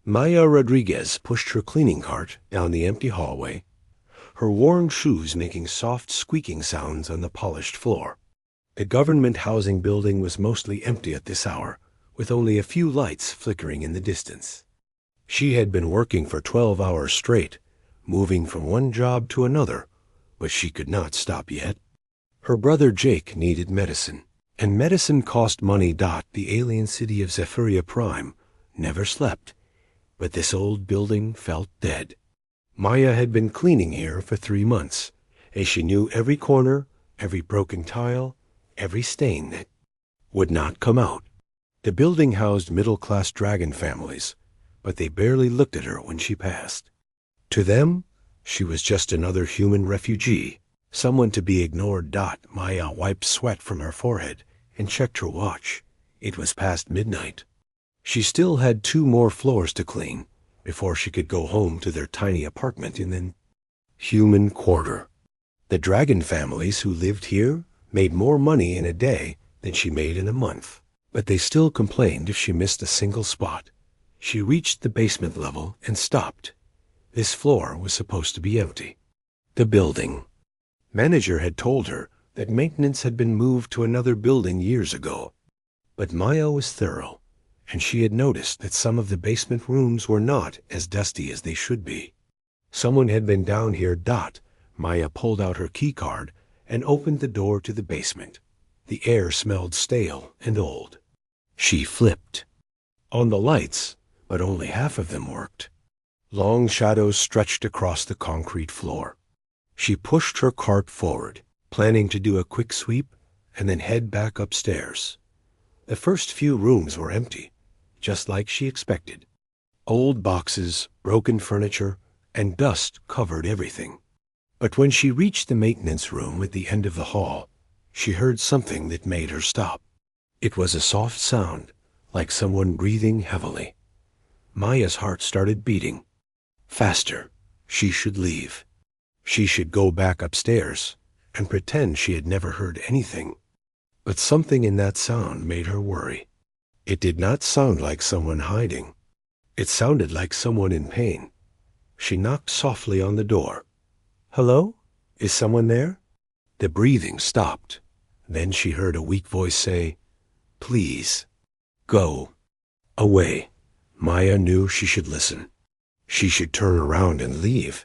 Maya Rodriguez pushed her cleaning cart down the empty hallway, her worn shoes making soft squeaking sounds on the polished floor. The government housing building was mostly empty at this hour, with only a few lights flickering in the distance. She had been working for 12 hours straight, moving from one job to another, but she could not stop yet. Her brother Jake needed medicine, and medicine cost money. The alien city of Zephyria Prime never slept, but this old building felt dead. Maya had been cleaning here for 3 months, and she knew every corner, every broken tile, every stain that would not come out. The building housed middle-class dragon families, but they barely looked at her when she passed. To them, she was just another human refugee, someone to be ignored. Maya wiped sweat from her forehead and checked her watch. It was past midnight. She still had 2 more floors to clean before she could go home to their tiny apartment in the human quarter. The dragon families who lived here made more money in a day than she made in a month, but they still complained if she missed a single spot. She reached the basement level and stopped. This floor was supposed to be empty. The building. Manager had told her that maintenance had been moved to another building years ago, but Maya was thorough, and she had noticed that some of the basement rooms were not as dusty as they should be. Someone had been down here. Maya pulled out her key card and opened the door to the basement. The air smelled stale and old. She flipped on the lights, but only half of them worked. Long shadows stretched across the concrete floor. She pushed her cart forward, planning to do a quick sweep and then head back upstairs. The first few rooms were empty, just like she expected. Old boxes, broken furniture, and dust covered everything. But when she reached the maintenance room at the end of the hall, she heard something that made her stop. It was a soft sound, like someone breathing heavily. Maya's heart started beating. Faster. She should leave. She should go back upstairs and pretend she had never heard anything. But something in that sound made her worry. It did not sound like someone hiding. It sounded like someone in pain. She knocked softly on the door. "Hello? Is someone there?" The breathing stopped. Then she heard a weak voice say, "Please, go away." Maya knew she should listen. She should turn around and leave.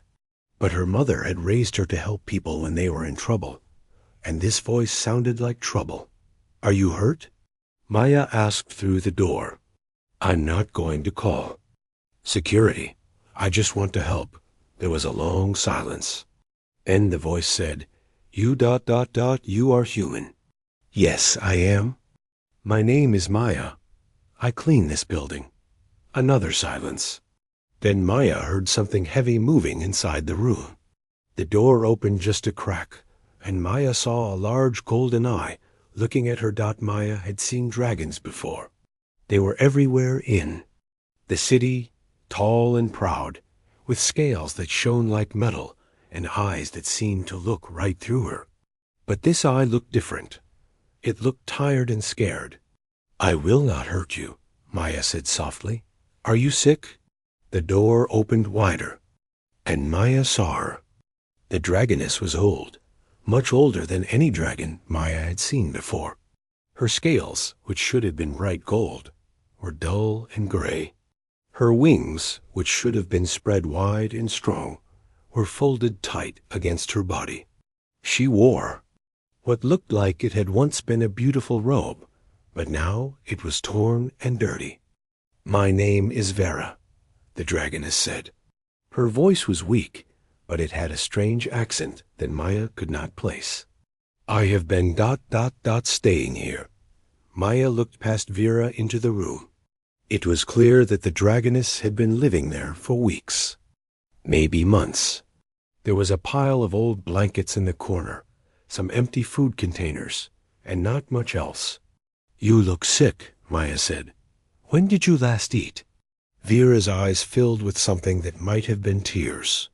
But her mother had raised her to help people when they were in trouble, and this voice sounded like trouble. "Are you hurt?" Maya asked through the door. "I'm not going to call security. I just want to help." There was a long silence. Then the voice said, "You ... you are human." "Yes, I am. My name is Maya. I clean this building." Another silence. Then Maya heard something heavy moving inside the room. The door opened just a crack, and Maya saw a large golden eye looking at her. Maya had seen dragons before. They were everywhere in the city, tall and proud, with scales that shone like metal and eyes that seemed to look right through her. But this eye looked different. It looked tired and scared. "I will not hurt you," Maya said softly. "Are you sick?" The door opened wider, and Maya saw her. The dragoness was old, much older than any dragon Maya had seen before. Her scales, which should have been bright gold, were dull and gray. Her wings, which should have been spread wide and strong, were folded tight against her body. She wore what looked like it had once been a beautiful robe, but now it was torn and dirty. "My name is Vera," the dragoness said. Her voice was weak, but it had a strange accent that Maya could not place. "I have been ... staying here." Maya looked past Vera into the room. It was clear that the dragoness had been living there for weeks, maybe months. There was a pile of old blankets in the corner, some empty food containers, and not much else. "You look sick," Maya said. "When did you last eat?" Vera's eyes filled with something that might have been tears.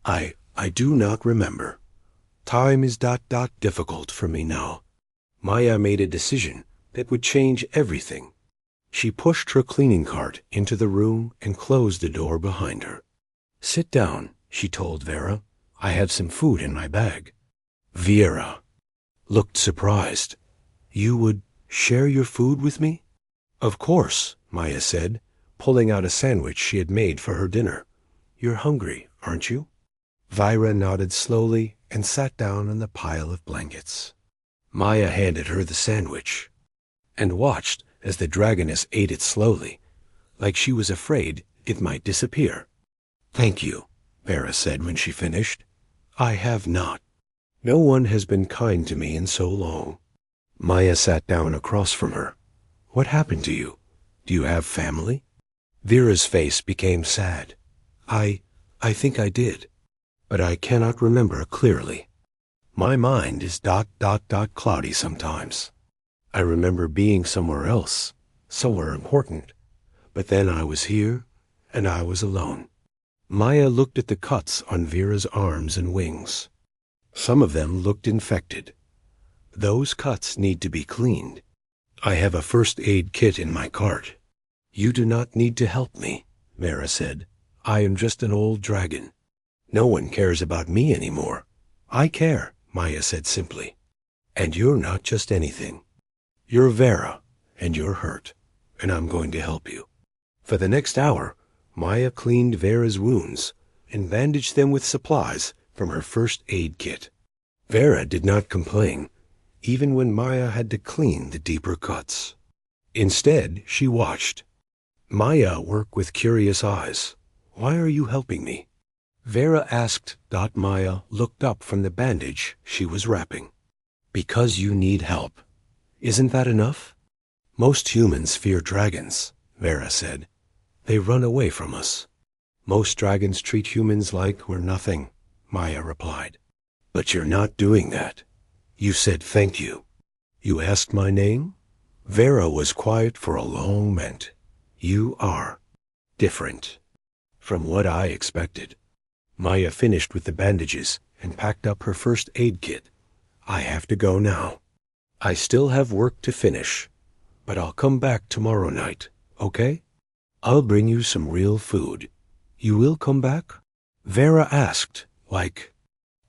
I do not remember. Time is ... difficult for me now." Maya made a decision that would change everything. She pushed her cleaning cart into the room and closed the door behind her. "Sit down," she told Vera. "I have some food in my bag." Vera looked surprised. "You would share your food with me?" "Of course," Maya said, pulling out a sandwich she had made for her dinner. "You're hungry, aren't you?" Vera nodded slowly and sat down on the pile of blankets. Maya handed her the sandwich and watched as the dragoness ate it slowly, like she was afraid it might disappear. "Thank you," Vera said when she finished. "I have not. No one has been kind to me in so long." Maya sat down across from her. "What happened to you? Do you have family?" Vera's face became sad. I think I did, but I cannot remember clearly. My mind is ... cloudy sometimes. I remember being somewhere else, somewhere important, but then I was here, and I was alone." Maya looked at the cuts on Vera's arms and wings. Some of them looked infected. "Those cuts need to be cleaned. I have a first aid kit in my cart." "You do not need to help me," Vera said. "I am just an old dragon. No one cares about me anymore." "I care," Maya said simply. "And you're not just anything. You're Vera, and you're hurt, and I'm going to help you." For the next hour, Maya cleaned Vera's wounds and bandaged them with supplies from her first aid kit. Vera did not complain, even when Maya had to clean the deeper cuts. Instead, she watched Maya work with curious eyes. "Why are you helping me?" Vera asked. Maya looked up from the bandage she was wrapping. "Because you need help. Isn't that enough?" "Most humans fear dragons," Vera said. "They run away from us." "Most dragons treat humans like we're nothing," Maya replied. "But you're not doing that. You said thank you. You asked my name?" Vera was quiet for a long moment. "You are different from what I expected." Maya finished with the bandages and packed up her first aid kit. "I have to go now. I still have work to finish, but I'll come back tomorrow night, okay? I'll bring you some real food. You will come back?" Vera asked, like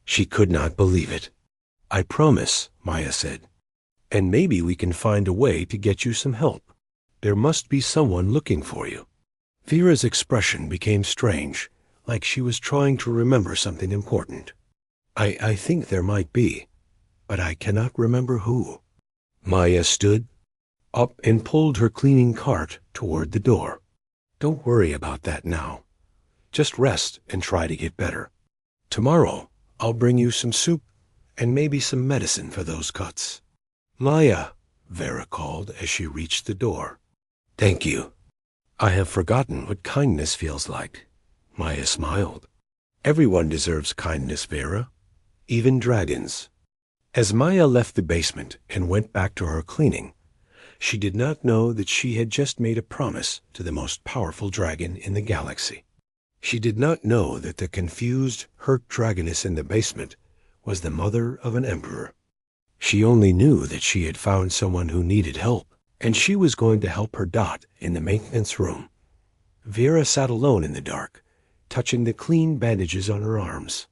she could not believe it. "I promise," Maya said. "And maybe we can find a way to get you some help. There must be someone looking for you." Vera's expression became strange, like she was trying to remember something important. I think there might be, but I cannot remember who." Maya stood up and pulled her cleaning cart toward the door. "Don't worry about that now. Just rest and try to get better. Tomorrow, I'll bring you some soup and maybe some medicine for those cuts." "Maya," Vera called as she reached the door. "Thank you. I have forgotten what kindness feels like." Maya smiled. "Everyone deserves kindness, Vera, even dragons." As Maya left the basement and went back to her cleaning, she did not know that she had just made a promise to the most powerful dragon in the galaxy. She did not know that the confused, hurt dragoness in the basement was the mother of an emperor. She only knew that she had found someone who needed help, and she was going to help her in the maintenance room. Vera sat alone in the dark, touching the clean bandages on her arms.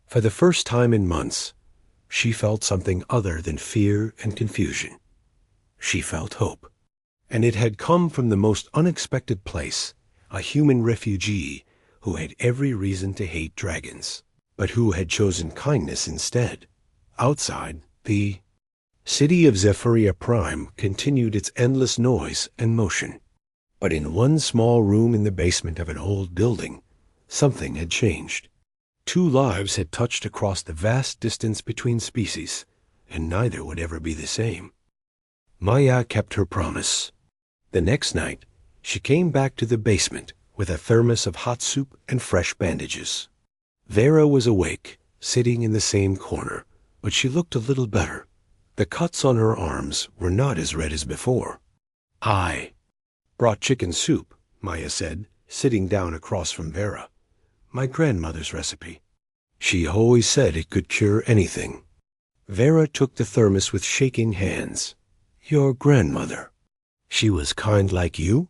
For the first time in months, she felt something other than fear and confusion. She felt hope, and it had come from the most unexpected place, a human refugee who had every reason to hate dragons, but who had chosen kindness instead. Outside, the city of Zephyria Prime continued its endless noise and motion. But in one small room in the basement of an old building, something had changed. Two lives had touched across the vast distance between species, and neither would ever be the same. Maya kept her promise. The next night, she came back to the basement with a thermos of hot soup and fresh bandages. Vera was awake, sitting in the same corner, but she looked a little better. The cuts on her arms were not as red as before. "I brought chicken soup," Maya said, sitting down across from Vera. "My grandmother's recipe. She always said it could cure anything." Vera took the thermos with shaking hands. "Your grandmother?" She was kind like you?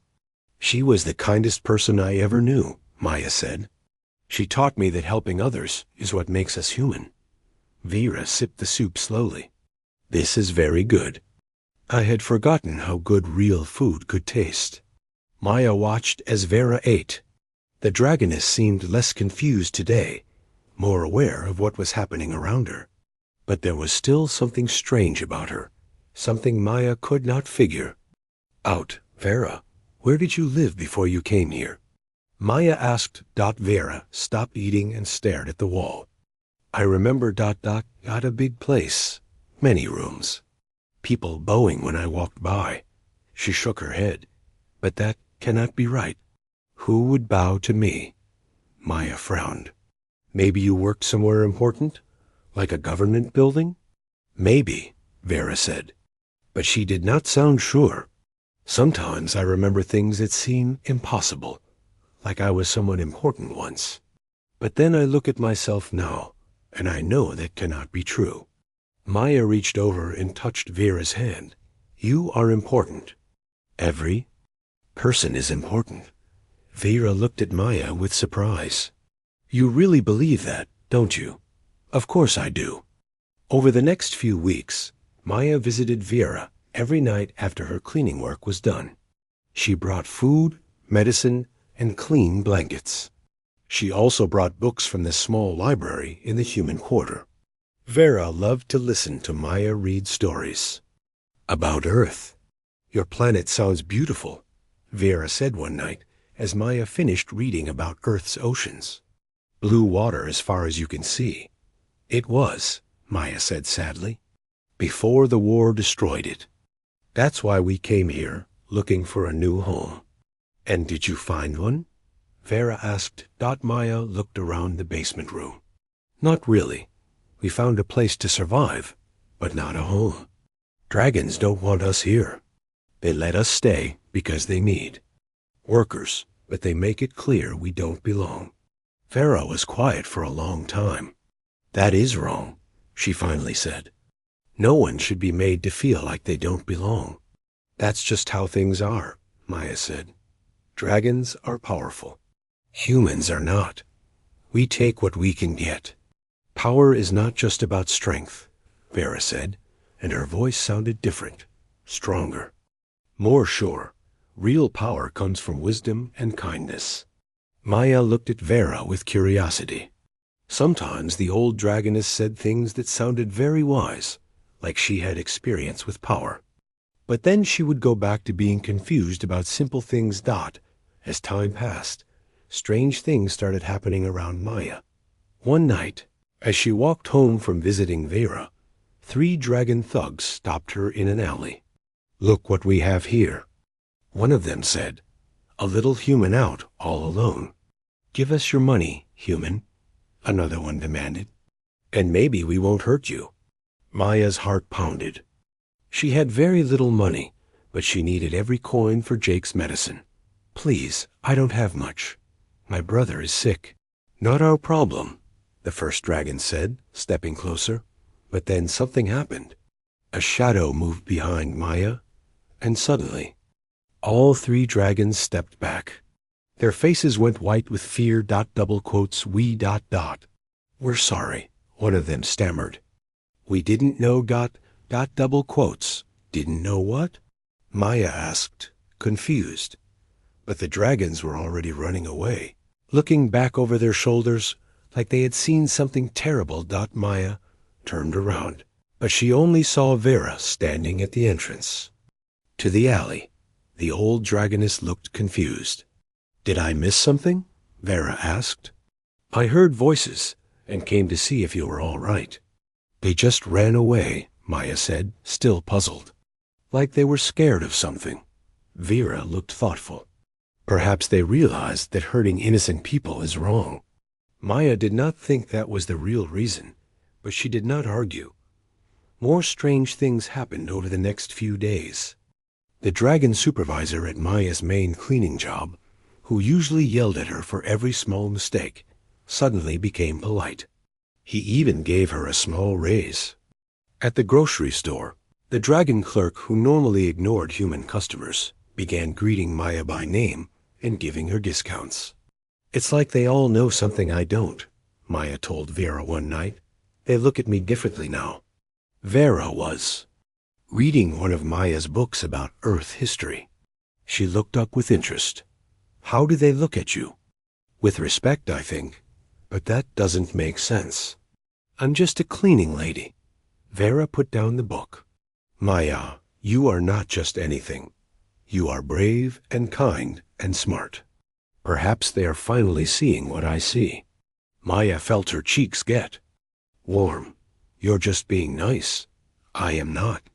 She was the kindest person I ever knew, Maya said. She taught me that helping others is what makes us human. Vera sipped the soup slowly. This is very good. I had forgotten how good real food could taste. Maya watched as Vera ate. The dragoness seemed less confused today, more aware of what was happening around her. But there was still something strange about her, something Maya could not figure out. Vera, where did you live before you came here? Maya asked. Vera stopped eating and stared at the wall. I remember ... Got a big place, many rooms. People bowing when I walked by. She shook her head. But that cannot be right. Who would bow to me? Maya frowned. Maybe you worked somewhere important? Like a government building? Maybe, Vera said. But she did not sound sure. Sometimes I remember things that seem impossible, like I was someone important once. But then I look at myself now, and I know that cannot be true. Maya reached over and touched Vera's hand. You are important. Every person is important. Vera looked at Maya with surprise. You really believe that, don't you? Of course I do. Over the next few weeks, Maya visited Vera every night after her cleaning work was done. She brought food, medicine, and clean blankets. She also brought books from the small library in the human quarter. Vera loved to listen to Maya read stories. About Earth. Your planet sounds beautiful, Vera said one night as Maya finished reading about Earth's oceans. Blue water as far as you can see. It was, Maya said sadly, before the war destroyed it. That's why we came here, looking for a new home. And did you find one? Vera asked. Maya looked around the basement room. Not really. We found a place to survive, but not a home. Dragons don't want us here. They let us stay because they need workers, but they make it clear we don't belong. Vera was quiet for a long time. That is wrong, she finally said. No one should be made to feel like they don't belong. That's just how things are, Maya said. Dragons are powerful. Humans are not. We take what we can get. Power is not just about strength, Vera said, and her voice sounded different, stronger, more sure. Real power comes from wisdom and kindness. Maya looked at Vera with curiosity. Sometimes the old dragoness said things that sounded very wise, like she had experience with power. But then she would go back to being confused about simple things. As time passed, strange things started happening around Maya. One night, as she walked home from visiting Vera, 3 dragon thugs stopped her in an alley. Look what we have here, one of them said. A little human out all alone. Give us your money, human, another one demanded. And maybe we won't hurt you. Maya's heart pounded. She had very little money, but she needed every coin for Jake's medicine. Please, I don't have much. My brother is sick. Not our problem, the first dragon said, stepping closer. But then something happened. A shadow moved behind Maya, and suddenly, all 3 dragons stepped back. Their faces went white with fear. We ... We're sorry, one of them stammered. We didn't know ... Didn't know what? Maya asked, confused. But the dragons were already running away, looking back over their shoulders like they had seen something terrible. Maya turned around, but she only saw Vera standing at the entrance to the alley. The old dragoness looked confused. Did I miss something? Vera asked. I heard voices and came to see if you were all right. They just ran away, Maya said, still puzzled. Like they were scared of something. Vera looked thoughtful. Perhaps they realized that hurting innocent people is wrong. Maya did not think that was the real reason, but she did not argue. More strange things happened over the next few days. The dragon supervisor at Maya's main cleaning job, who usually yelled at her for every small mistake, suddenly became polite. He even gave her a small raise. At the grocery store, The dragon clerk, who normally ignored human customers, began greeting Maya by name and giving her discounts. "It's like they all know something I don't," Maya told Vera one night. "They look at me differently now." Vera was reading one of Maya's books about Earth history. She looked up with interest. "How do they look at you?" "With respect, I think. But that doesn't make sense. I'm just a cleaning lady." Vera put down the book. "Maya, you are not just anything. You are brave and kind and smart. Perhaps they are finally seeing what I see." Maya felt her cheeks get warm. "You're just being nice." "I am not,"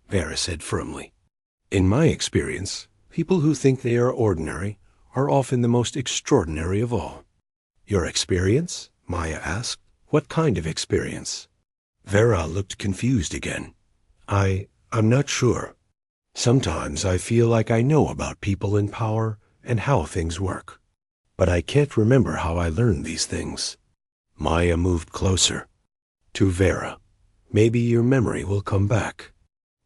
Vera said firmly. "In my experience, people who think they are ordinary are often the most extraordinary of all." "Your experience?" Maya asked. "What kind of experience?" Vera looked confused again. I'm not sure. Sometimes I feel like I know about people in power and how things work. But I can't remember how I learned these things." Maya moved closer to Vera. "Maybe your memory will come back.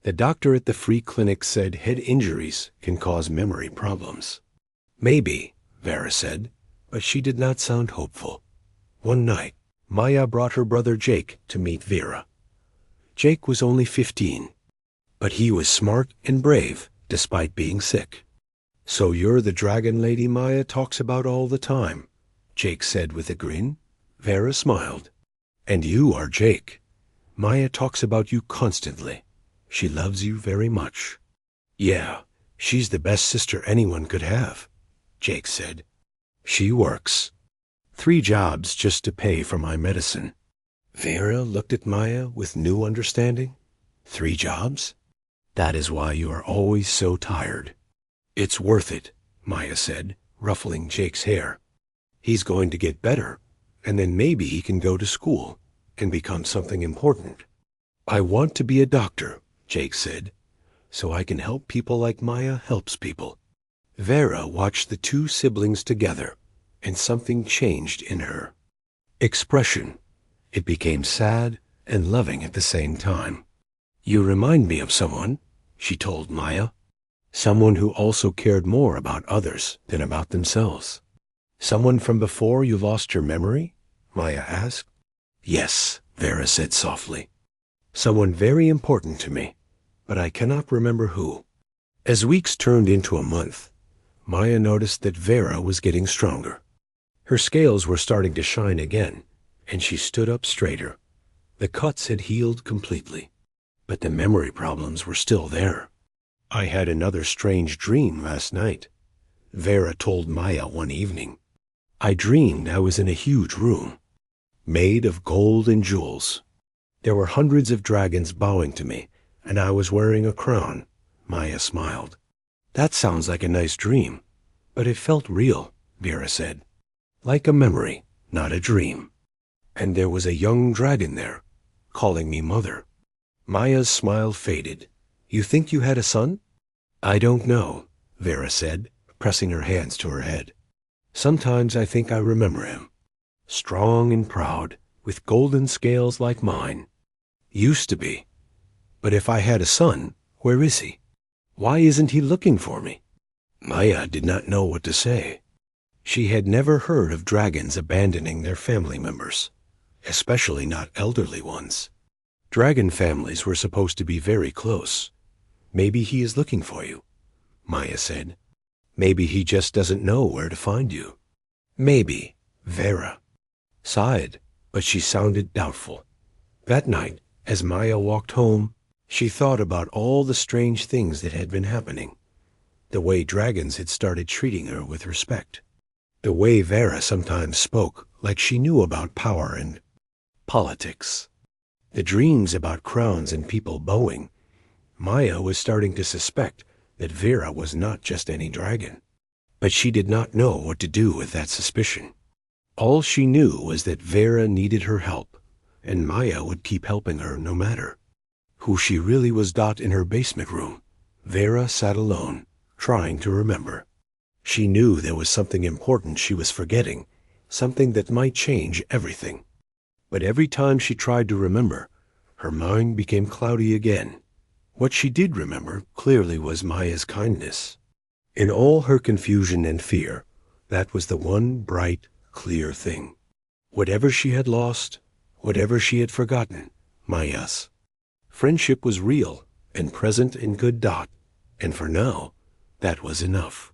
The doctor at the free clinic said head injuries can cause memory problems." "Maybe," Vera said, but she did not sound hopeful. One night, Maya brought her brother Jake to meet Vera. Jake was only 15, but he was smart and brave despite being sick. "So you're the dragon lady Maya talks about all the time," Jake said with a grin. Vera smiled. "And you are Jake. Maya talks about you constantly. She loves you very much." "Yeah, she's the best sister anyone could have," Jake said. "She works 3 jobs just to pay for my medicine." Vera looked at Maya with new understanding. 3 jobs? That is why you are always so tired. "It's worth it," Maya said, ruffling Jake's hair. "He's going to get better, and then maybe he can go to school and become something important." "I want to be a doctor," Jake said, "so I can help people like Maya helps people." Vera watched the 2 siblings together, and something changed in her expression. It became sad and loving at the same time. "You remind me of someone," she told Maya. "Someone who also cared more about others than about themselves." "Someone from before you lost your memory?" Maya asked. "Yes," Vera said softly. "Someone very important to me, but I cannot remember who." As weeks turned into a month, Maya noticed that Vera was getting stronger. Her scales were starting to shine again, and she stood up straighter. The cuts had healed completely, but the memory problems were still there. "I had another strange dream last night," Vera told Maya one evening. "I dreamed I was in a huge room, made of gold and jewels. There were hundreds of dragons bowing to me, and I was wearing a crown." Maya smiled. "That sounds like a nice dream, but it felt real," Vera said. "Like a memory, not a dream. And there was a young dragon there, calling me mother." Maya's smile faded. "You think you had a son?" "I don't know," Vera said, pressing her hands to her head. "Sometimes I think I remember him. Strong and proud, with golden scales like mine. Used to be. But if I had a son, where is he? Why isn't he looking for me?" Maya did not know what to say. She had never heard of dragons abandoning their family members, especially not elderly ones. Dragon families were supposed to be very close. "Maybe he is looking for you," Maya said. "Maybe he just doesn't know where to find you." "Maybe," Vera sighed, but she sounded doubtful. That night, as Maya walked home, she thought about all the strange things that had been happening. The way dragons had started treating her with respect. The way Vera sometimes spoke like she knew about power and politics. The dreams about crowns and people bowing. Maya was starting to suspect that Vera was not just any dragon. But she did not know what to do with that suspicion. All she knew was that Vera needed her help, and Maya would keep helping her no matter. Who she really was. In her basement room, Vera sat alone, trying to remember. She knew there was something important she was forgetting, something that might change everything. But every time she tried to remember, her mind became cloudy again. What she did remember clearly was Maya's kindness. In all her confusion and fear, that was the one bright, clear thing. Whatever she had lost, whatever she had forgotten, Maya's friendship was real and present in good dot, and for now, that was enough.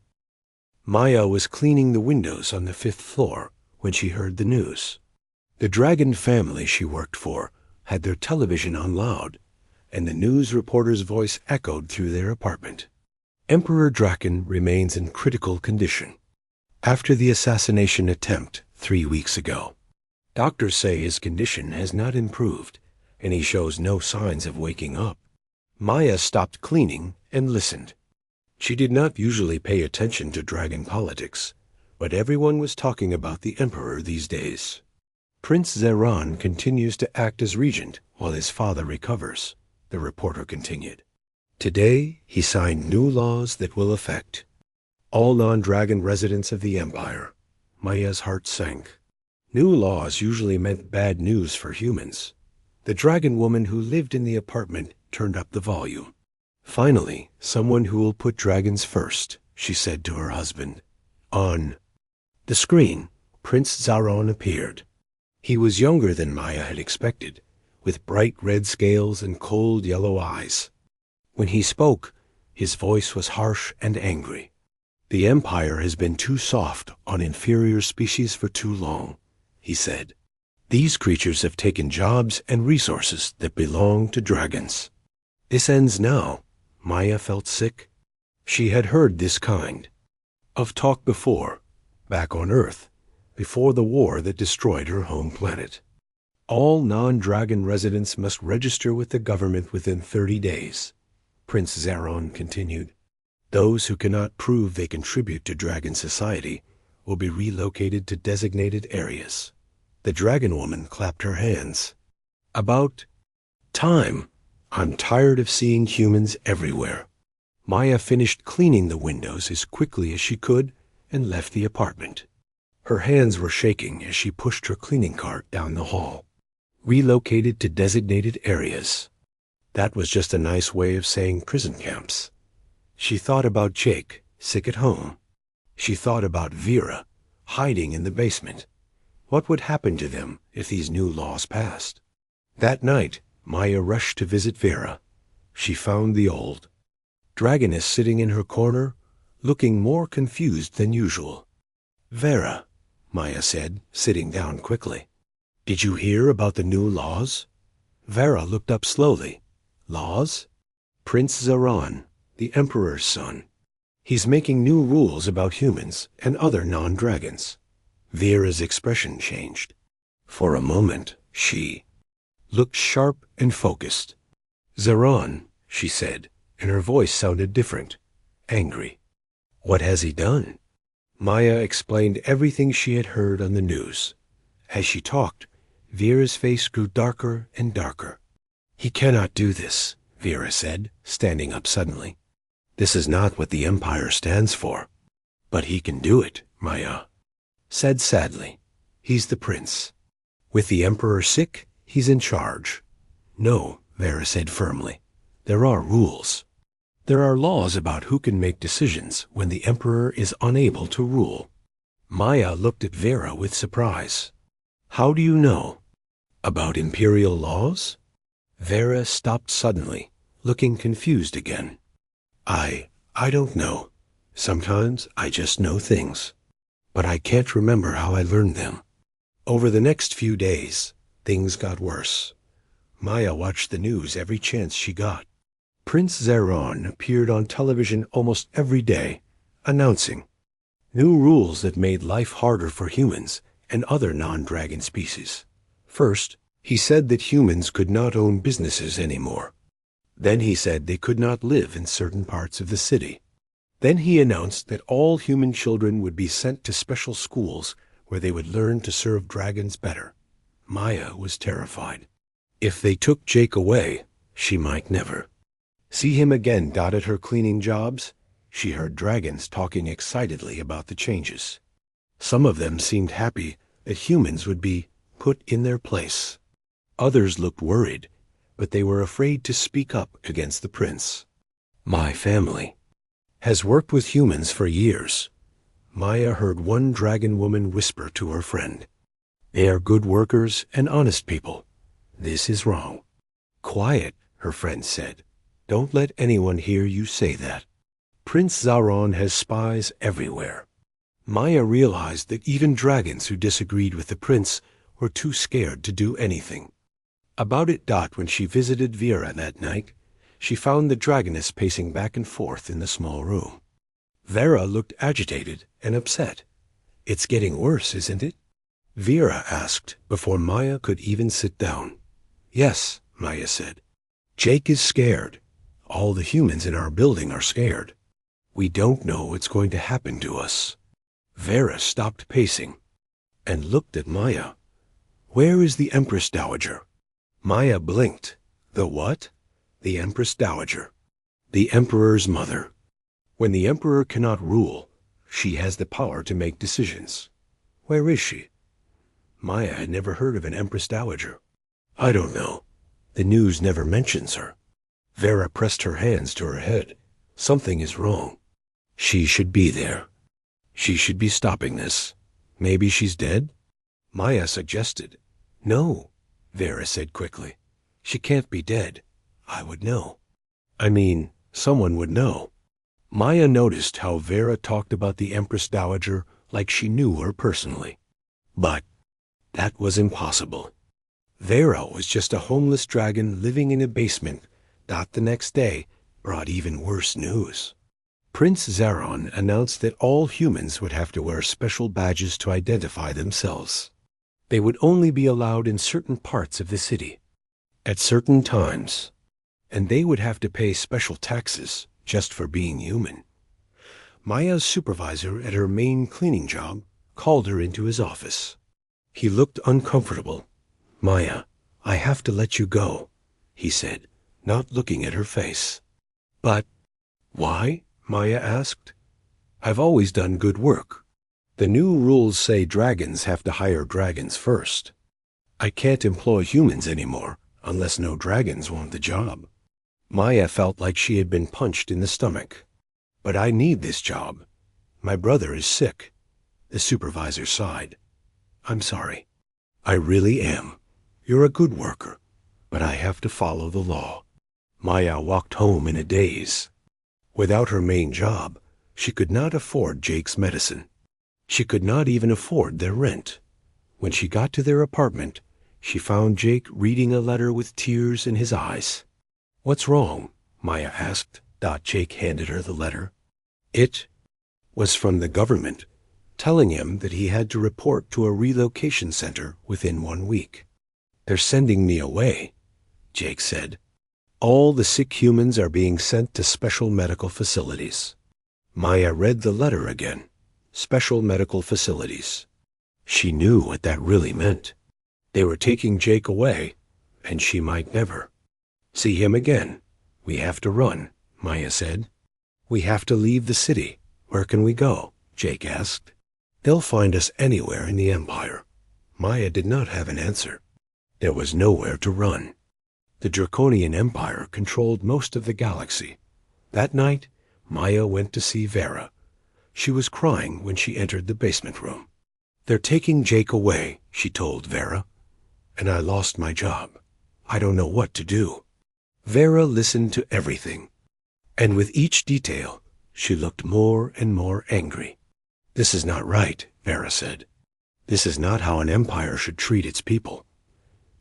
Maya was cleaning the windows on the 5th floor when she heard the news. The dragon family she worked for had their television on loud, and the news reporter's voice echoed through their apartment. Emperor Draken remains in critical condition. After the assassination attempt 3 weeks ago, doctors say his condition has not improved, and he shows no signs of waking up. Maya stopped cleaning and listened. She did not usually pay attention to dragon politics, but everyone was talking about the emperor these days. Prince Zeron continues to act as regent while his father recovers, the reporter continued. Today, he signed new laws that will affect all non-dragon residents of the empire. Maya's heart sank. New laws usually meant bad news for humans. The dragon woman who lived in the apartment turned up the volume. Finally, someone who will put dragons first, she said to her husband. On the screen, Prince Zaron appeared. He was younger than Maya had expected, with bright red scales and cold yellow eyes. When he spoke, his voice was harsh and angry. The Empire has been too soft on inferior species for too long, he said. These creatures have taken jobs and resources that belong to dragons. This ends now. Maya felt sick. She had heard this kind of talk before, back on Earth, before the war that destroyed her home planet. All non-dragon residents must register with the government within 30 days, Prince Zaron continued. Those who cannot prove they contribute to dragon society will be relocated to designated areas. The dragon woman clapped her hands. About time. I'm tired of seeing humans everywhere. Maya finished cleaning the windows as quickly as she could and left the apartment. Her hands were shaking as she pushed her cleaning cart down the hall. Relocated to designated areas. That was just a nice way of saying prison camps. She thought about Jake, sick at home. She thought about Vera, hiding in the basement. What would happen to them if these new laws passed? That night, Maya rushed to visit Vera. She found the old dragoness sitting in her corner, looking more confused than usual. Vera, Maya said, sitting down quickly. Did you hear about the new laws? Vera looked up slowly. Laws? Prince Zaron, the Emperor's son. He's making new rules about humans and other non-dragons. Vera's expression changed. For a moment, she looked sharp and focused. Zaron, she said, and her voice sounded different, angry. What has he done? Maya explained everything she had heard on the news. As she talked, Vera's face grew darker and darker. He cannot do this, Vera said, standing up suddenly. This is not what the Empire stands for. But he can do it, Maya said sadly. He's the prince. With the Emperor sick, he's in charge. No, Vera said firmly. There are rules. There are laws about who can make decisions when the Emperor is unable to rule. Maya looked at Vera with surprise. How do you know? About imperial laws? Vera stopped suddenly, looking confused again. I don't know. Sometimes I just know things. But I can't remember how I learned them. Over the next few days, things got worse. Maya watched the news every chance she got. Prince Zaron appeared on television almost every day, announcing new rules that made life harder for humans and other non-dragon species. First, he said that humans could not own businesses anymore. Then he said they could not live in certain parts of the city. Then he announced that all human children would be sent to special schools where they would learn to serve dragons better. Maya was terrified. If they took Jake away, she might never see him again. At her cleaning jobs, she heard dragons talking excitedly about the changes. Some of them seemed happy that humans would be put in their place. Others looked worried, but they were afraid to speak up against the prince. My family has worked with humans for years. Maya heard one dragon woman whisper to her friend. They are good workers and honest people. This is wrong. Quiet, her friend said. Don't let anyone hear you say that. Prince Zaron has spies everywhere. Maya realized that even dragons who disagreed with the prince were too scared to do anything. About at dot when she visited Vera that night, she found the dragoness pacing back and forth in the small room. Vera looked agitated and upset. It's getting worse, isn't it? Vera asked before Maya could even sit down. Yes, Maya said. Jake is scared. All the humans in our building are scared. We don't know what's going to happen to us. Vera stopped pacing and looked at Maya. Where is the Empress Dowager? Maya blinked. The what? The Empress Dowager. The Emperor's mother. When the Emperor cannot rule, she has the power to make decisions. Where is she? Maya had never heard of an Empress Dowager. I don't know. The news never mentions her. Vera pressed her hands to her head. Something is wrong. She should be there. She should be stopping this. Maybe she's dead? Maya suggested. No, Vera said quickly. She can't be dead. I would know. I mean, someone would know. Maya noticed how Vera talked about the Empress Dowager like she knew her personally. But that was impossible. Vera was just a homeless dragon living in a basement. The next day brought even worse news. Prince Zaron announced that all humans would have to wear special badges to identify themselves. They would only be allowed in certain parts of the city, at certain times, and they would have to pay special taxes just for being human. Maya's supervisor at her main cleaning job called her into his office. He looked uncomfortable. Maya, I have to let you go, he said, not looking at her face. But why? Maya asked. I've always done good work. The new rules say dragons have to hire dragons first. I can't employ humans anymore unless no dragons want the job. Maya felt like she had been punched in the stomach. But I need this job. My brother is sick. The supervisor sighed. I'm sorry. I really am. You're a good worker, but I have to follow the law. Maya walked home in a daze. Without her main job, she could not afford Jake's medicine. She could not even afford their rent. When she got to their apartment, she found Jake reading a letter with tears in his eyes. What's wrong? Maya asked. Jake handed her the letter. It was from the government, telling him that he had to report to a relocation center within 1 week. They're sending me away, Jake said. All the sick humans are being sent to special medical facilities. Maya read the letter again. Special medical facilities. She knew what that really meant. They were taking Jake away, and she might never see him again. We have to run, Maya said. We have to leave the city. Where can we go? Jake asked. They'll find us anywhere in the Empire. Maya did not have an answer. There was nowhere to run. The Draconian Empire controlled most of the galaxy. That night, Maya went to see Vera. She was crying when she entered the basement room. They're taking Jake away, she told Vera. And I lost my job. I don't know what to do. Vera listened to everything. And with each detail, she looked more and more angry. This is not right, Vera said. This is not how an empire should treat its people.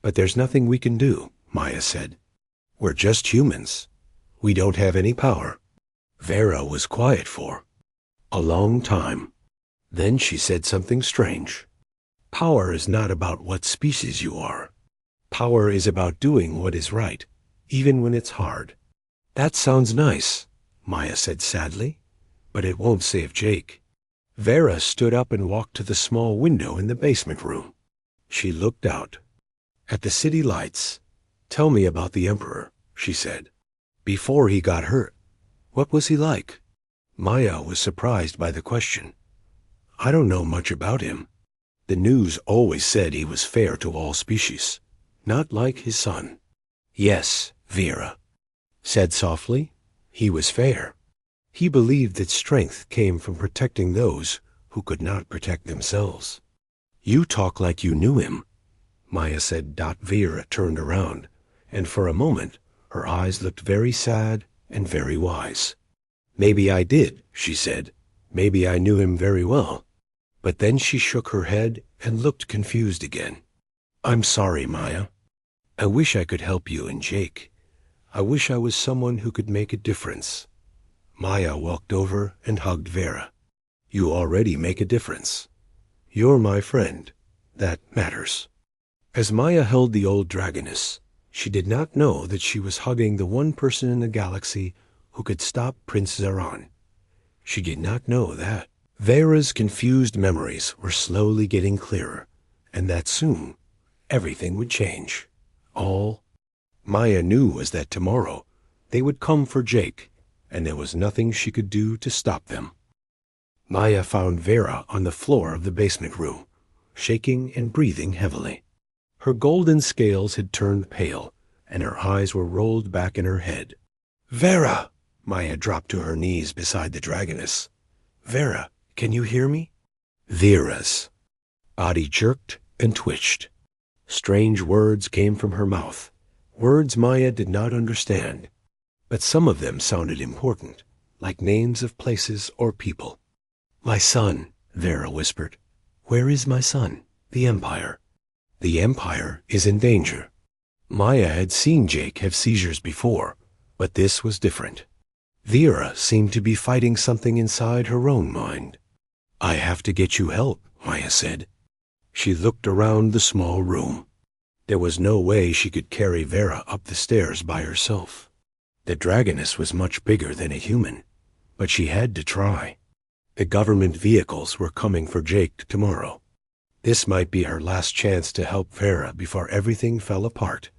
But there's nothing we can do, Maya said. We're just humans. We don't have any power. Vera was quiet for a long time. Then she said something strange. Power is not about what species you are. Power is about doing what is right, even when it's hard. That sounds nice, Maya said sadly, but it won't save Jake. Vera stood up and walked to the small window in the basement room. She looked out at the city lights. Tell me about the Emperor, she said. Before he got hurt, what was he like? Maya was surprised by the question. I don't know much about him. The news always said he was fair to all species, not like his son. Yes, Vera said softly. He was fair. He believed that strength came from protecting those who could not protect themselves. You talk like you knew him, Maya said. Vera turned around, and for a moment her eyes looked very sad and very wise. Maybe I did, she said. Maybe I knew him very well. But then she shook her head and looked confused again. I'm sorry, Maya. I wish I could help you and Jake. I wish I was someone who could make a difference. Maya walked over and hugged Vera. You already make a difference. You're my friend. That matters. As Maya held the old dragoness, she did not know that she was hugging the one person in the galaxy who could stop Prince Zaran. She did not know that. Vera's confused memories were slowly getting clearer, and that soon everything would change. All Maya knew was that tomorrow they would come for Jake, and there was nothing she could do to stop them. Maya found Vera on the floor of the basement room, shaking and breathing heavily. Her golden scales had turned pale, and her eyes were rolled back in her head. Vera! Maya dropped to her knees beside the dragoness. Vera, can you hear me? Vera's body jerked and twitched. Strange words came from her mouth, words Maya did not understand, but some of them sounded important, like names of places or people. My son, Vera whispered. Where is my son? The Empire. The Empire is in danger. Maya had seen Jake have seizures before, but this was different. Vera seemed to be fighting something inside her own mind. I have to get you help, Maya said. She looked around the small room. There was no way she could carry Vera up the stairs by herself. The dragoness was much bigger than a human, but she had to try. The government vehicles were coming for Jake tomorrow. This might be her last chance to help Vera before everything fell apart.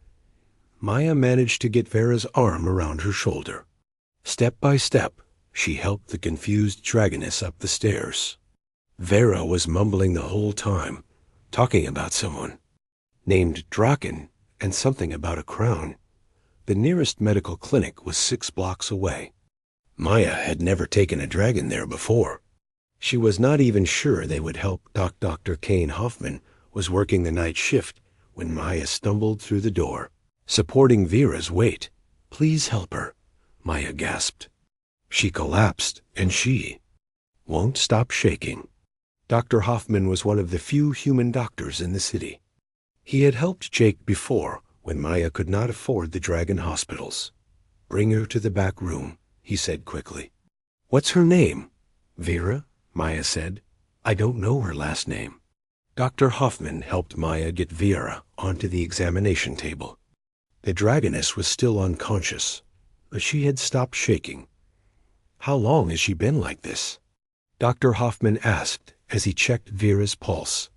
Maya managed to get Vera's arm around her shoulder. Step by step, she helped the confused dragoness up the stairs. Vera was mumbling the whole time, talking about someone named Draken and something about a crown. The nearest medical clinic was 6 blocks away. Maya had never taken a dragon there before. She was not even sure they would help. Dr. Kane Hoffman was working the night shift when Maya stumbled through the door, supporting Vera's weight. Please help her, Maya gasped. She collapsed, and she won't stop shaking. Dr. Hoffman was one of the few human doctors in the city. He had helped Jake before when Maya could not afford the dragon hospitals. Bring her to the back room, he said quickly. What's her name? Vera, Maya said. I don't know her last name. Dr. Hoffman helped Maya get Vera onto the examination table. The dragoness was still unconscious, but she had stopped shaking. How long has she been like this? Dr. Hoffman asked as he checked Vera's pulse.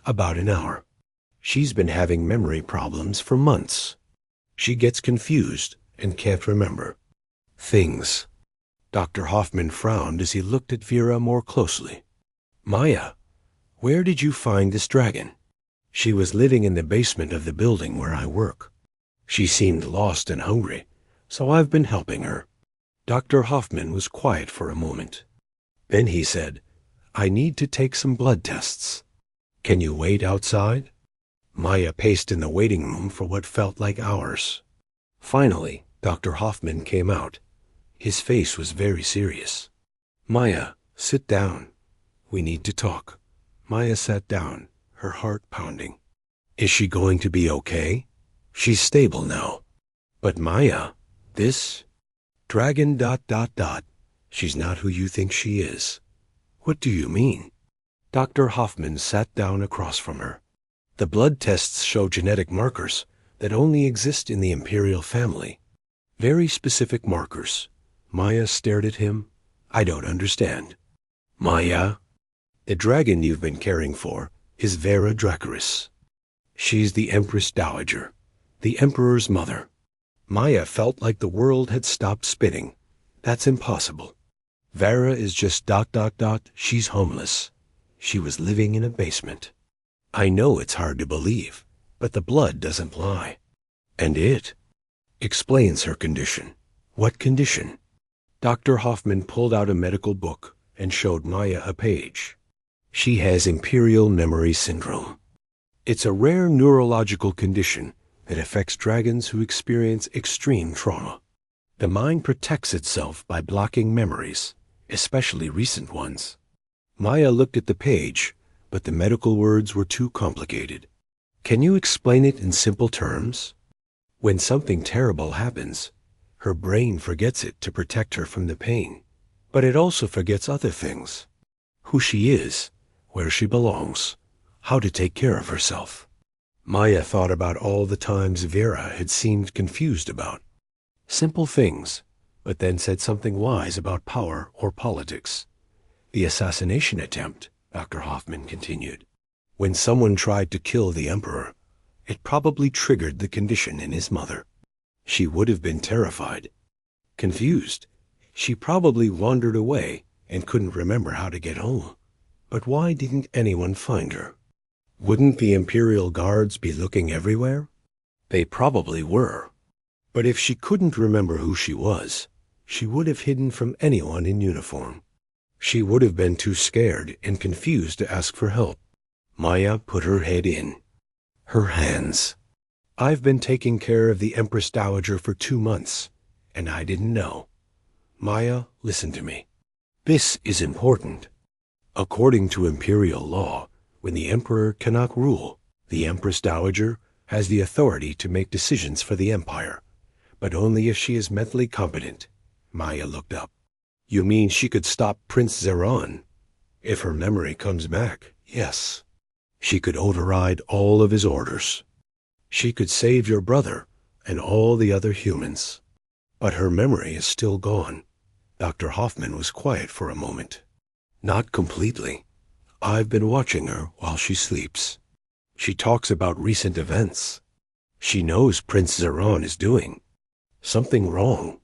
About an hour. She's been having memory problems for months. She gets confused and can't remember things. Dr. Hoffman frowned as he looked at Vera more closely. Maya, where did you find this dragon? She was living in the basement of the building where I work. She seemed lost and hungry, so I've been helping her. Dr. Hoffman was quiet for a moment. Then he said, I need to take some blood tests. Can you wait outside? Maya paced in the waiting room for what felt like hours. Finally, Dr. Hoffman came out. His face was very serious. Maya, sit down. We need to talk. Maya sat down, her heart pounding. Is she going to be okay? She's stable now. But Maya, this dragon ... She's not who you think she is. What do you mean? Dr. Hoffman sat down across from her. The blood tests show genetic markers that only exist in the imperial family. Very specific markers. Maya stared at him. I don't understand. Maya, the dragon you've been caring for is Vera Dracarys. She's the Empress Dowager, the Emperor's mother. Maya felt like the world had stopped spinning. That's impossible. Vera is just ... She's homeless. She was living in a basement. I know it's hard to believe, but the blood doesn't lie. And it Explains her condition. What condition? Dr. Hoffman pulled out a medical book and showed Maya a page. She has Imperial Memory Syndrome. It's a rare neurological condition that affects dragons who experience extreme trauma. The mind protects itself by blocking memories, especially recent ones. Maya looked at the page, but the medical words were too complicated. Can you explain it in simple terms? When something terrible happens, her brain forgets it to protect her from the pain, but it also forgets other things. Who she is, where she belongs, how to take care of herself. Maya thought about all the times Vera had seemed confused about. Simple things, but then said something wise about power or politics. The assassination attempt, Dr. Hoffman continued. When someone tried to kill the Emperor, it probably triggered the condition in his mother. She would have been terrified. Confused, she probably wandered away and couldn't remember how to get home. But why didn't anyone find her? Wouldn't the Imperial Guards be looking everywhere? They probably were. But if she couldn't remember who she was, she would have hidden from anyone in uniform. She would have been too scared and confused to ask for help. Maya put her head in. Her hands. I've been taking care of the Empress Dowager for 2 months, and I didn't know. Maya, listen to me. This is important. According to Imperial law, when the Emperor cannot rule, the Empress Dowager has the authority to make decisions for the Empire, but only if she is mentally competent. Maya looked up. You mean she could stop Prince Zeron? If her memory comes back, yes. She could override all of his orders. She could save your brother and all the other humans. But her memory is still gone. Dr. Hoffman was quiet for a moment. Not completely. I've been watching her while she sleeps. She talks about recent events. She knows Prince Zeron is doing something wrong.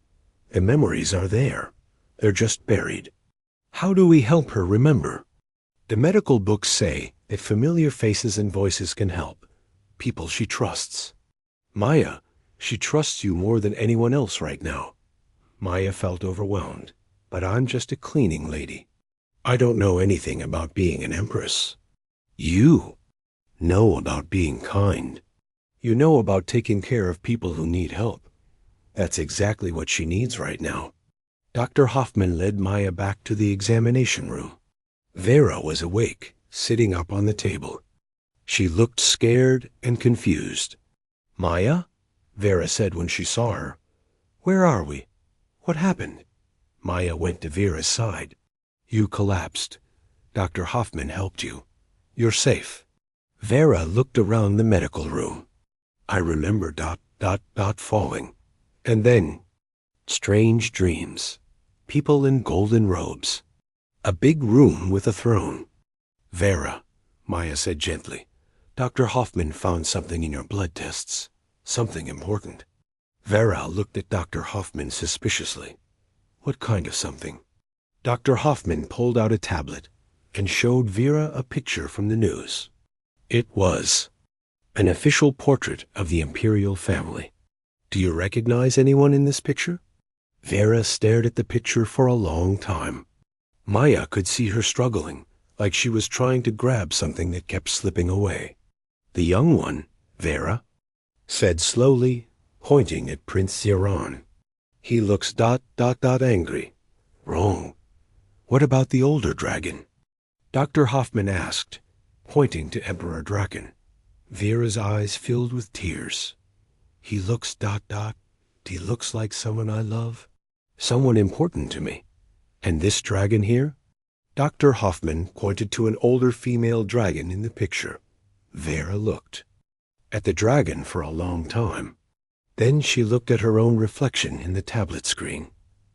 The memories are there. They're just buried. How do we help her remember? The medical books say that familiar faces and voices can help. People she trusts. Maya, she trusts you more than anyone else right now. Maya felt overwhelmed. But I'm just a cleaning lady. I don't know anything about being an empress. You know about being kind. You know about taking care of people who need help. That's exactly what she needs right now. Dr. Hoffman led Maya back to the examination room. Vera was awake, sitting up on the table. She looked scared and confused. Maya? Vera said when she saw her. Where are we? What happened? Maya went to Vera's side. You collapsed. Dr. Hoffman helped you. You're safe. Vera looked around the medical room. I remember ... falling. And then, strange dreams. People in golden robes. A big room with a throne. Vera, Maya said gently, Dr. Hoffman found something in your blood tests. Something important. Vera looked at Dr. Hoffman suspiciously. What kind of something? Dr. Hoffman pulled out a tablet and showed Vera a picture from the news. It was an official portrait of the imperial family. Do you recognize anyone in this picture? Vera stared at the picture for a long time. Maya could see her struggling, like she was trying to grab something that kept slipping away. The young one, Vera, said slowly, pointing at Prince Zeron. He looks ... angry. Wrong. What about the older dragon? Dr. Hoffman asked, pointing to Emperor Draken. Vera's eyes filled with tears. He looks ... He looks like someone I love. Someone important to me. And this dragon here? Dr. Hoffman pointed to an older female dragon in the picture. Vera looked at the dragon for a long time. Then she looked at her own reflection in the tablet screen.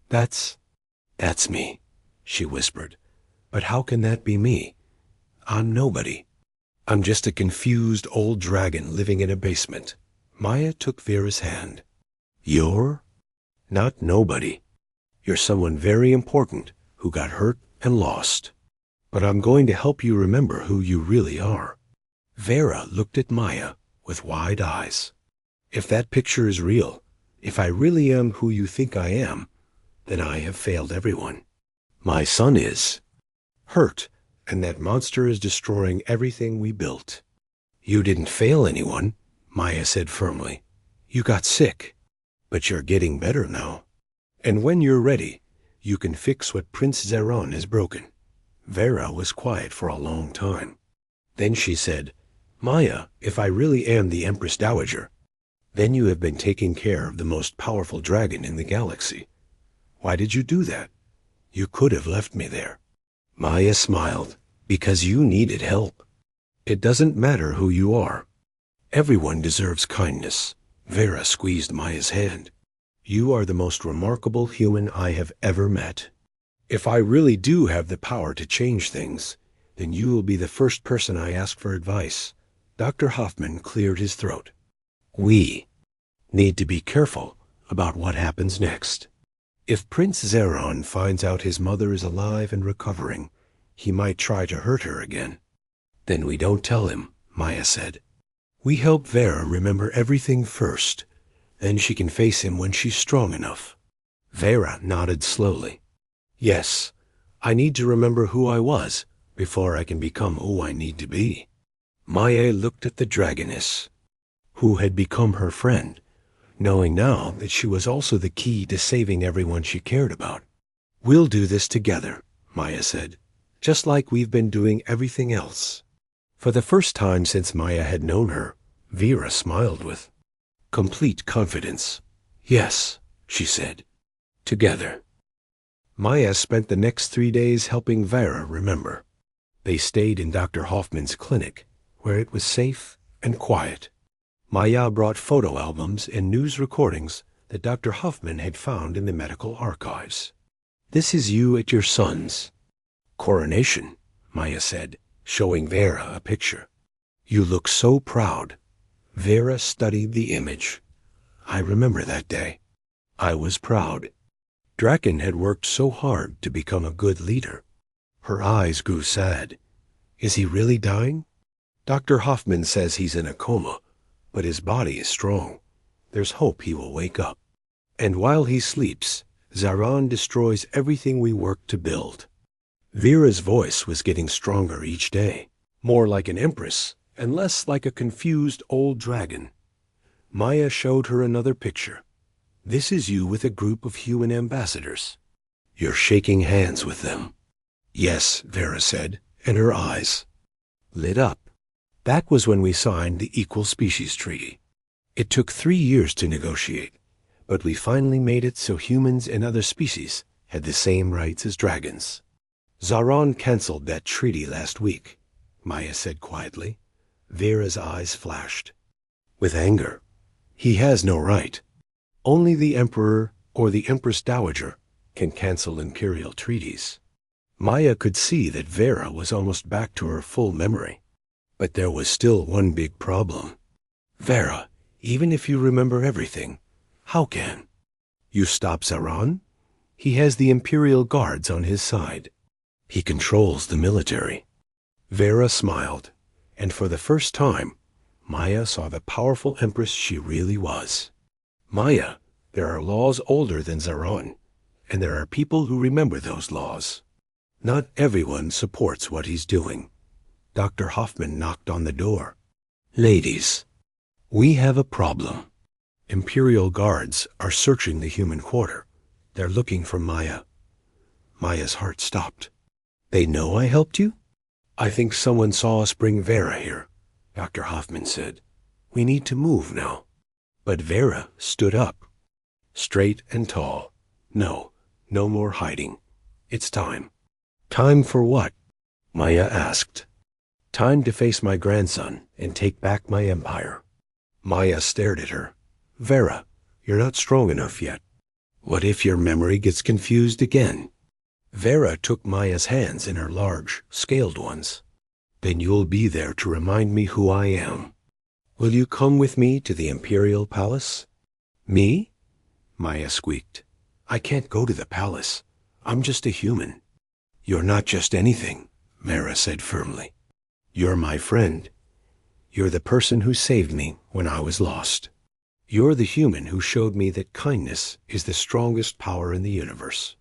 That's me, she whispered. But how can that be me? I'm nobody. I'm just a confused old dragon living in a basement. Maya took Vera's hand. You're not nobody. You're someone very important who got hurt and lost. But I'm going to help you remember who you really are. Vera looked at Maya with wide eyes. If that picture is real, If I really am who you think I am, then I have failed everyone. My son is hurt, and that monster is destroying everything we built. You didn't fail anyone, Maya said firmly. You got sick, but you're getting better now. And when you're ready, you can fix what Prince Zeron has broken. Vera was quiet for a long time. Then she said, Maya, if I really am the Empress Dowager, then you have been taking care of the most powerful dragon in the galaxy. Why did you do that? You could have left me there. Maya smiled, because you needed help. It doesn't matter who you are. Everyone deserves kindness. Vera squeezed Maya's hand. You are the most remarkable human I have ever met. If I really do have the power to change things, then you will be the first person I ask for advice. Dr. Hoffman cleared his throat. We need to be careful about what happens next. If Prince Zeron finds out his mother is alive and recovering, he might try to hurt her again. Then we don't tell him, Maya said. We help Vera remember everything first. Then she can face him when she's strong enough. Vera nodded slowly. Yes, I need to remember who I was before I can become who I need to be. Maya looked at the dragoness, who had become her friend, knowing now that she was also the key to saving everyone she cared about. We'll do this together, Maya said, just like we've been doing everything else. For the first time since Maya had known her, Vera smiled with complete confidence. Yes, she said. Together. Maya spent the next 3 days helping Vera remember. They stayed in Dr. Hoffman's clinic, where it was safe and quiet. Maya brought photo albums and news recordings that Dr. Hoffman had found in the medical archives. This is you at your son's coronation, Maya said, showing Vera a picture. You look so proud. Vera studied the image. I remember that day. I was proud. Draken had worked so hard to become a good leader. Her eyes grew sad. Is he really dying? Dr. Hoffman says he's in a coma, but his body is strong. There's hope he will wake up. And while he sleeps, Zaran destroys everything we worked to build. Vera's voice was getting stronger each day, more like an empress and less like a confused old dragon. Maya showed her another picture. This is you with a group of human ambassadors. You're shaking hands with them. Yes, Vera said, and her eyes lit up. That was when we signed the Equal Species Treaty. It took 3 years to negotiate, but we finally made it so humans and other species had the same rights as dragons. Zaran canceled that treaty last week, Maya said quietly. Vera's eyes flashed with anger. He has no right. Only the Emperor or the Empress Dowager can cancel imperial treaties. Maya could see that Vera was almost back to her full memory. But there was still one big problem. Vera, even if you remember everything, how can you stop Zaran? He has the Imperial Guards on his side. He controls the military. Vera smiled, and for the first time, Maya saw the powerful empress she really was. Maya, there are laws older than Zaran, and there are people who remember those laws. Not everyone supports what he's doing. Dr. Hoffman knocked on the door. Ladies, we have a problem. Imperial guards are searching the human quarter. They're looking for Maya. Maya's heart stopped. They know I helped you? I think someone saw us bring Vera here, Dr. Hoffman said. We need to move now. But Vera stood up, straight and tall. No more hiding. It's time. Time for what? Maya asked. Time to face my grandson and take back my empire. Maya stared at her. Vera, you're not strong enough yet. What if your memory gets confused again? Vera took Maya's hands in her large, scaled ones. Then you'll be there to remind me who I am. Will you come with me to the Imperial Palace? Me? Maya squeaked. I can't go to the palace. I'm just a human. You're not just anything, Vera said firmly. You're my friend. You're the person who saved me when I was lost. You're the human who showed me that kindness is the strongest power in the universe.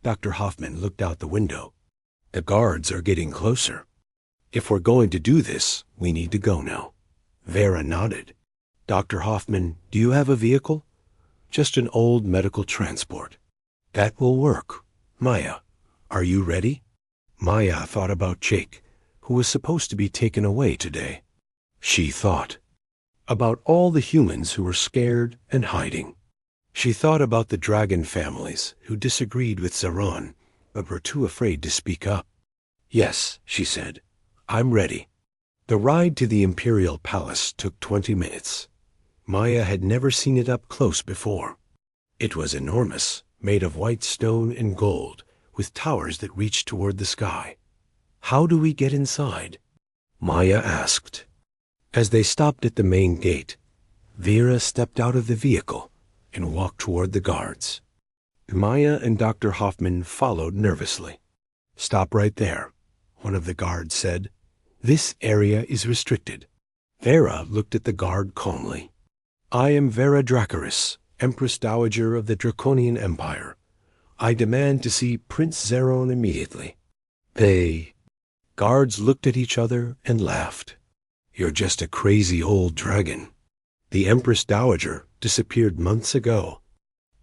Dr. Hoffman looked out the window. The guards are getting closer. If we're going to do this, we need to go now. Vera nodded. Dr. Hoffman, do you have a vehicle? Just an old medical transport. That will work. Maya, are you ready? Maya thought about Jake, who was supposed to be taken away today. She thought about all the humans who were scared and hiding. She thought about the dragon families who disagreed with Zaran, but were too afraid to speak up. Yes, she said, I'm ready. The ride to the Imperial Palace took 20 minutes. Maya had never seen it up close before. It was enormous, made of white stone and gold, with towers that reached toward the sky. How do we get inside? Maya asked. As they stopped at the main gate, Vera stepped out of the vehicle and walked toward the guards. Maya and Dr. Hoffman followed nervously. Stop right there, one of the guards said. This area is restricted. Vera looked at the guard calmly. I am Vera Dracarys, Empress Dowager of the Draconian Empire. I demand to see Prince Zeron immediately. They... Guards looked at each other and laughed. You're just a crazy old dragon. The Empress Dowager disappeared months ago.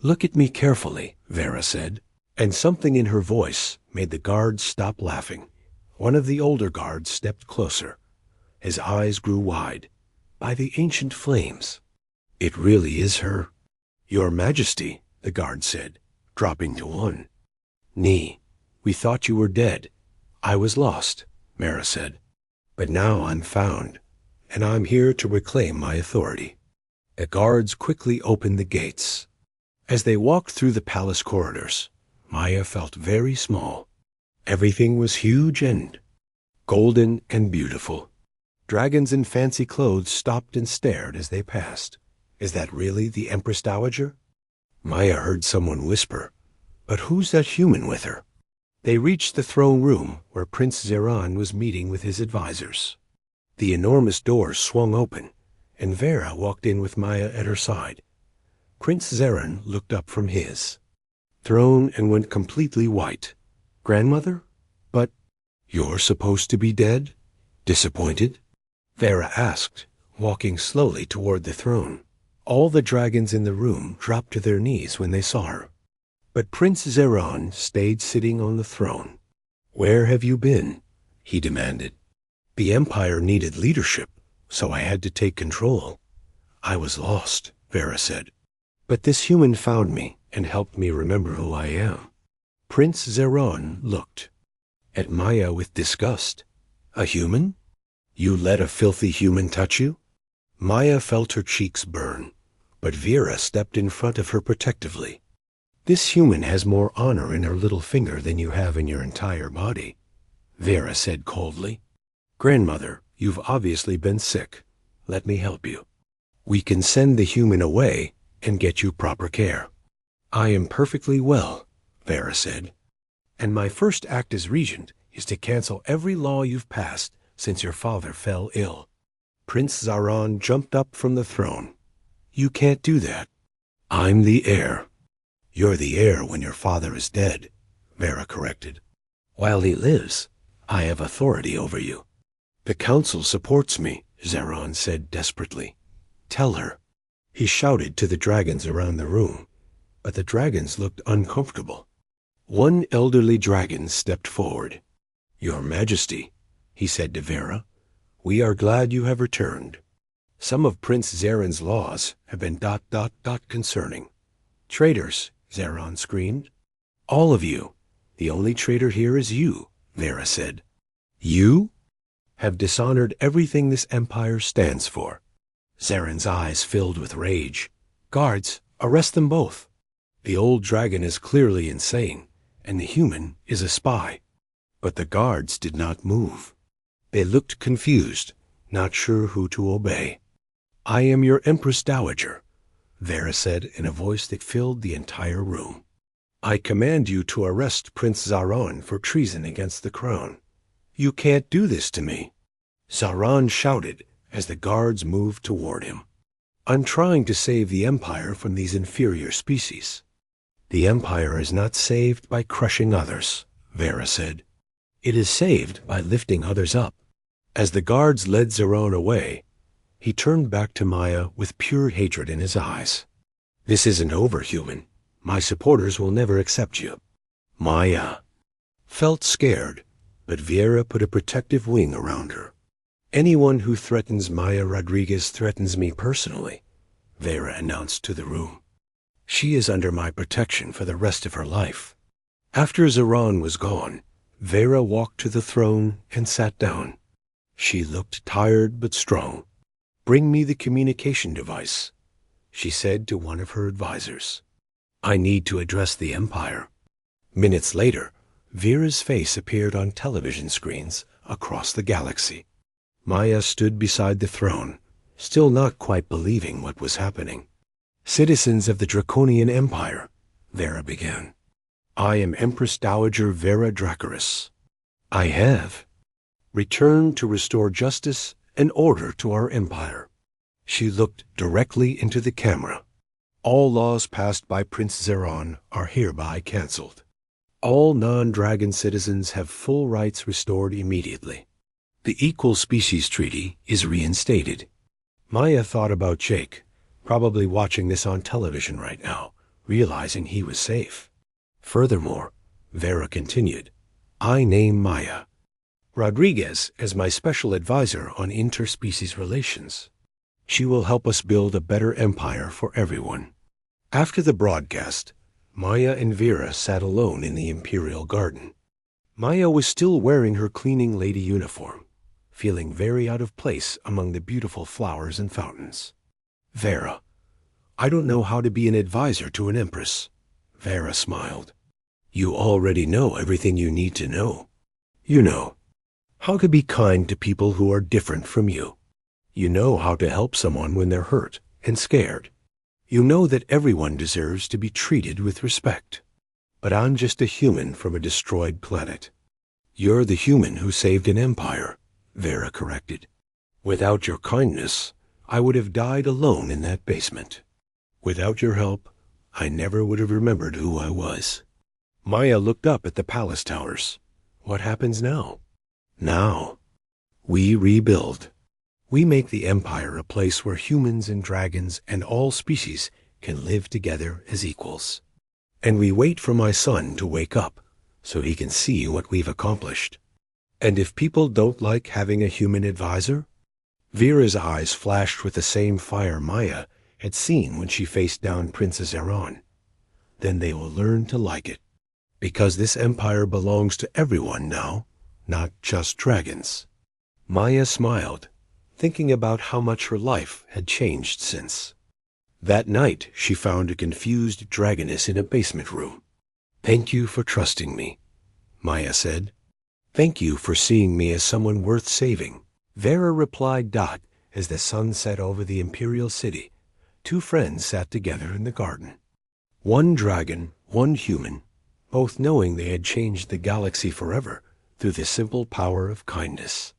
Look at me carefully, Vera said, and something in her voice made the guards stop laughing. One of the older guards stepped closer. His eyes grew wide. By the ancient flames. It really is her. Your Majesty, the guard said, dropping to one knee. We thought you were dead. I was lost, Mara said. But now I'm found, and I'm here to reclaim my authority. The guards quickly opened the gates. As they walked through the palace corridors, Maya felt very small. Everything was huge and golden and beautiful. Dragons in fancy clothes stopped and stared as they passed. Is that really the Empress Dowager? Maya heard someone whisper, but who's that human with her? They reached the throne room where Prince Zeran was meeting with his advisors. The enormous door swung open, and Vera walked in with Maya at her side. Prince Zeran looked up from his throne and went completely white. Grandmother? But you're supposed to be dead? Disappointed? Vera asked, walking slowly toward the throne. All the dragons in the room dropped to their knees when they saw her. But Prince Zeran stayed sitting on the throne. Where have you been? He demanded. The Empire needed leadership, so I had to take control. I was lost, Vera said. But this human found me and helped me remember who I am. Prince Zeran looked at Maya with disgust. A human? You let a filthy human touch you? Maya felt her cheeks burn, but Vera stepped in front of her protectively. This human has more honor in her little finger than you have in your entire body, Vera said coldly. Grandmother, you've obviously been sick. Let me help you. We can send the human away and get you proper care. I am perfectly well, Vera said. And my first act as regent is to cancel every law you've passed since your father fell ill. Prince Zaran jumped up from the throne. You can't do that. I'm the heir. You're the heir when your father is dead, Vera corrected. While he lives, I have authority over you. The council supports me, Zeron said desperately. Tell her. He shouted to the dragons around the room, but the dragons looked uncomfortable. One elderly dragon stepped forward. Your Majesty, he said to Vera, we are glad you have returned. Some of Prince Zeron's laws have been ... concerning. Traitors, Zeron screamed. All of you. The only traitor here is you, Vera said. You have dishonored everything this empire stands for. Zeron's eyes filled with rage. Guards, arrest them both. The old dragon is clearly insane, and the human is a spy. But the guards did not move. They looked confused, not sure who to obey. I am your Empress Dowager, Vera said in a voice that filled the entire room. I command you to arrest Prince Zaran for treason against the crown. You can't do this to me. Zaran shouted as the guards moved toward him. I'm trying to save the Empire from these inferior species. The Empire is not saved by crushing others, Vera said. It is saved by lifting others up. As the guards led Zeron away, he turned back to Maya with pure hatred in his eyes. This isn't over, human. My supporters will never accept you. Maya felt scared, but Vera put a protective wing around her. Anyone who threatens Maya Rodriguez threatens me personally, Vera announced to the room. She is under my protection for the rest of her life. After Zeron was gone, Vera walked to the throne and sat down. She looked tired but strong. Bring me the communication device, she said to one of her advisors. I need to address the Empire. Minutes later, Vera's face appeared on television screens across the galaxy. Maya stood beside the throne, still not quite believing what was happening. Citizens of the Draconian Empire, Vera began. I am Empress Dowager Vera Dracarys. I have returned to restore justice and order to our empire. She looked directly into the camera. All laws passed by Prince Zeron are hereby cancelled. All non-dragon citizens have full rights restored immediately. The Equal Species Treaty is reinstated. Maya thought about Jake, probably watching this on television right now, realizing he was safe. Furthermore, Vera continued, I name Maya Rodriguez as my special advisor on interspecies relations. She will help us build a better empire for everyone. After the broadcast, Maya and Vera sat alone in the Imperial Garden. Maya was still wearing her cleaning lady uniform, feeling very out of place among the beautiful flowers and fountains. Vera, I don't know how to be an advisor to an empress. Vera smiled. You already know everything you need to know. You know how to be kind to people who are different from you. You know how to help someone when they're hurt and scared. You know that everyone deserves to be treated with respect. But I'm just a human from a destroyed planet. You're the human who saved an empire, Vera corrected. Without your kindness, I would have died alone in that basement. Without your help, I never would have remembered who I was. Maya looked up at the palace towers. What happens now? Now, we rebuild. We make the Empire a place where humans and dragons and all species can live together as equals. And we wait for my son to wake up so he can see what we've accomplished. And if people don't like having a human advisor, Vera's eyes flashed with the same fire Maya had seen when she faced down Princess Zeron. Then they will learn to like it. Because this empire belongs to everyone now, not just dragons. Maya smiled, thinking about how much her life had changed since. That night, she found a confused dragoness in a basement room. Thank you for trusting me, Maya said. Thank you for seeing me as someone worth saving. Vera replied as the sun set over the imperial city. Two friends sat together in the garden. One dragon, one human, both knowing they had changed the galaxy forever through the simple power of kindness.